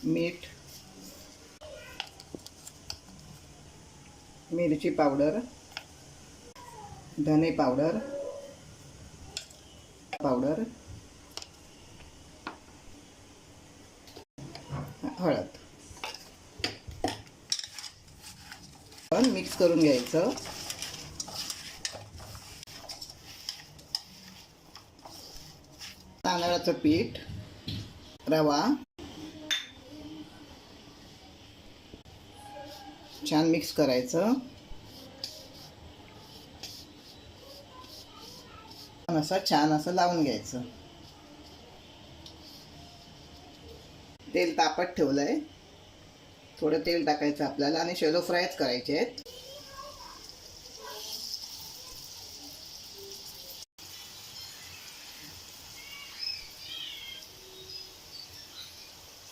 मीठ, मिरची पावडर, धने पावडर, हळद मिक्स करून घ्यायचं. तांदळाचं पीठ, रवा छान मिक्स करायचं. छान असं लावून घ्यायचं. तेल तापत ठेवलंय. थोडं तेल टाकायचं आपल्याला आणि शॅलो फ्रायच करायचे आहेत.